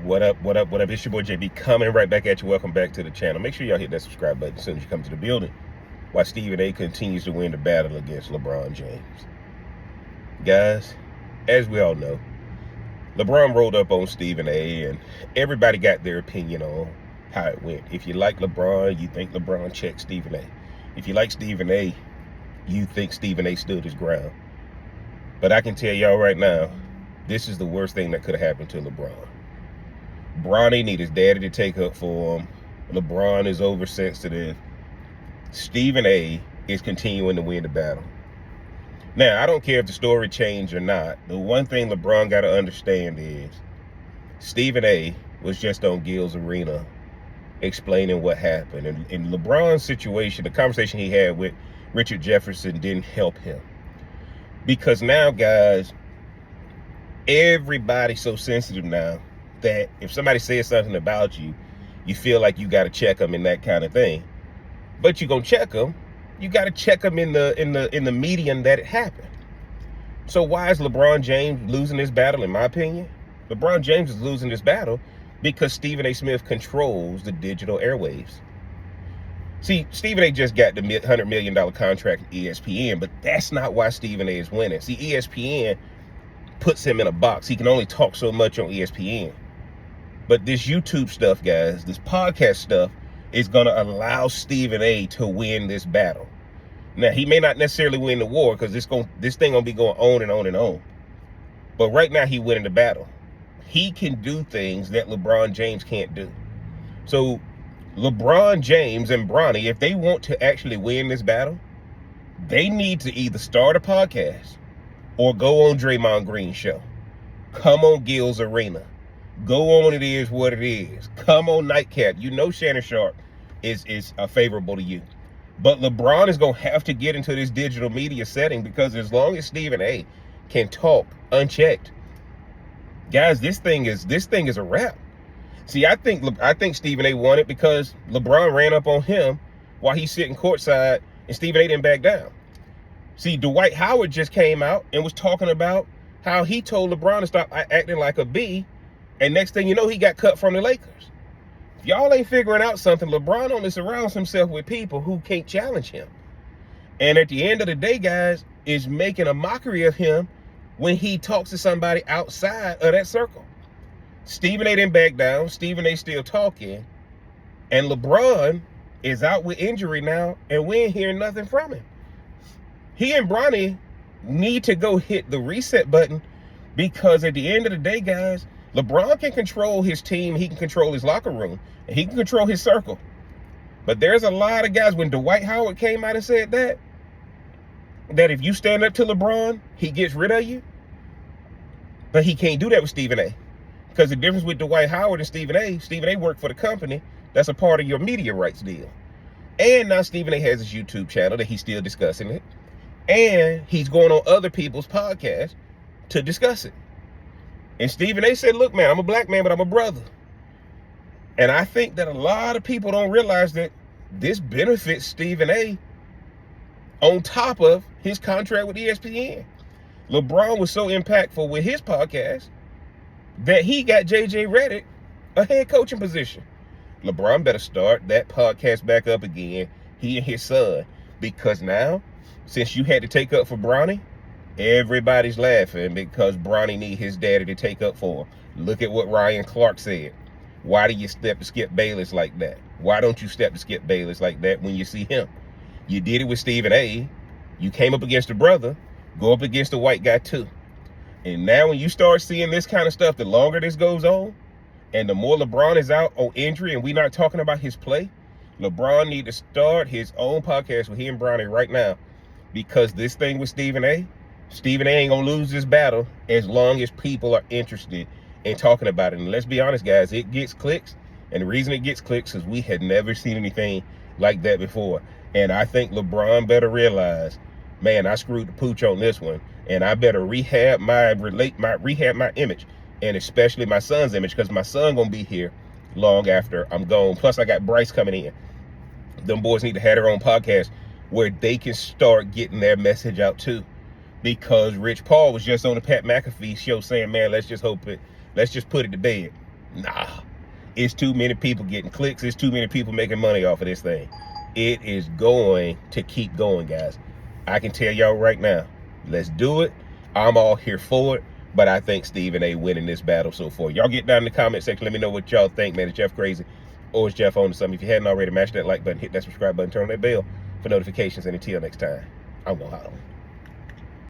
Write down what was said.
What up, what up, what up? It's your boy JB coming right back at you. Welcome back to the channel. Make sure y'all hit that subscribe button as soon as you come to the building while Stephen A continues to win the battle against LeBron James. Guys, as we all know, LeBron rolled up on Stephen A and everybody got their opinion on how it went. If you like LeBron, you think LeBron checked Stephen A. If you like Stephen A, you think Stephen A stood his ground. But I can tell y'all right now, this is the worst thing that could have happened to LeBron. Bronny need his daddy to take up for him. LeBron is oversensitive. Stephen A is continuing to win the battle. Now, I don't care if the story changed or not. The one thing LeBron got to understand is Stephen A was just on Gil's Arena explaining what happened. And in LeBron's situation, the conversation he had with Richard Jefferson didn't help him. Because now, guys, everybody's so sensitive now that if somebody says something about you, you feel like you got to check them and that kind of thing. But you're going to check them. You got to check them in the medium that it happened. So why is LeBron James losing this battle, in my opinion? LeBron James is losing this battle because Stephen A. Smith controls the digital airwaves. See, Stephen A. just got the $100 million contract with ESPN, but that's not why Stephen A. is winning. See, ESPN puts him in a box. He can only talk so much on ESPN. But this YouTube stuff, guys, this podcast stuff is going to allow Stephen A. to win this battle. Now, he may not necessarily win the war because this thing going to be going on and on and on. But right now, he winning the battle. He can do things that LeBron James can't do. So LeBron James and Bronny, if they want to actually win this battle, they need to either start a podcast or go on Draymond Green's show. Come on Gil's Arena. Go on It Is What It Is. Come on Nightcap. You know Shannon Sharp is favorable to you. But LeBron is going to have to get into this digital media setting because as long as Stephen A can talk unchecked, guys, this thing is a wrap. See, I think Stephen A won it because LeBron ran up on him while he's sitting courtside and Stephen A didn't back down. See, Dwight Howard just came out and was talking about how he told LeBron to stop acting like a B. And next thing you know, he got cut from the Lakers. If y'all ain't figuring out something, LeBron only surrounds himself with people who can't challenge him. And at the end of the day, guys, is making a mockery of him when he talks to somebody outside of that circle. Stephen A didn't back down. Stephen A still talking. And LeBron is out with injury now, and we ain't hearing nothing from him. He and Bronny need to go hit the reset button because at the end of the day, guys, LeBron can control his team, he can control his locker room, and he can control his circle. But there's a lot of guys, when Dwight Howard came out and said that if you stand up to LeBron, he gets rid of you. But he can't do that with Stephen A. Because the difference with Dwight Howard and Stephen A worked for the company. That's a part of your media rights deal. And now Stephen A has his YouTube channel that he's still discussing it. And he's going on other people's podcasts to discuss it. And Stephen A said, look, man, I'm a black man, but I'm a brother. And I think that a lot of people don't realize that this benefits Stephen A on top of his contract with ESPN. LeBron was so impactful with his podcast that he got JJ Redick a head coaching position. LeBron better start that podcast back up again, he and his son, because now, since you had to take up for Bronny, everybody's laughing because Bronny need his daddy to take up for him. Look at what Ryan Clark said. Why do you step to Skip Bayless like that? Why don't you step to Skip Bayless like that when you see him? You did it with Stephen A. You came up against a brother. Go up against a white guy too. And now when you start seeing this kind of stuff, the longer this goes on, and the more LeBron is out on injury and we're not talking about his play, LeBron need to start his own podcast with him and Bronny right now. Because this thing with Stephen A ain't gonna lose this battle as long as people are interested in talking about it. And let's be honest, guys, it gets clicks. And the reason it gets clicks is we had never seen anything like that before. And I think LeBron better realize, man, I screwed the pooch on this one. And I better rehab my image, and especially my son's image, because my son gonna be here long after I'm gone. Plus, I got Bryce coming in. Them boys need to have their own podcast where they can start getting their message out too. Because Rich Paul was just on the Pat McAfee show saying, man, let's just put it to bed. Nah. It's too many people getting clicks. It's too many people making money off of this thing. It is going to keep going, guys. I can tell y'all right now, let's do it. I'm all here for it. But I think Stephen A. winning this battle so far. Y'all get down in the comment section. Let me know what y'all think, man. Is Jeff crazy or is Jeff on to something? If you hadn't already, mash that like button, hit that subscribe button, turn on that bell for notifications. And until next time, I'm going to holler.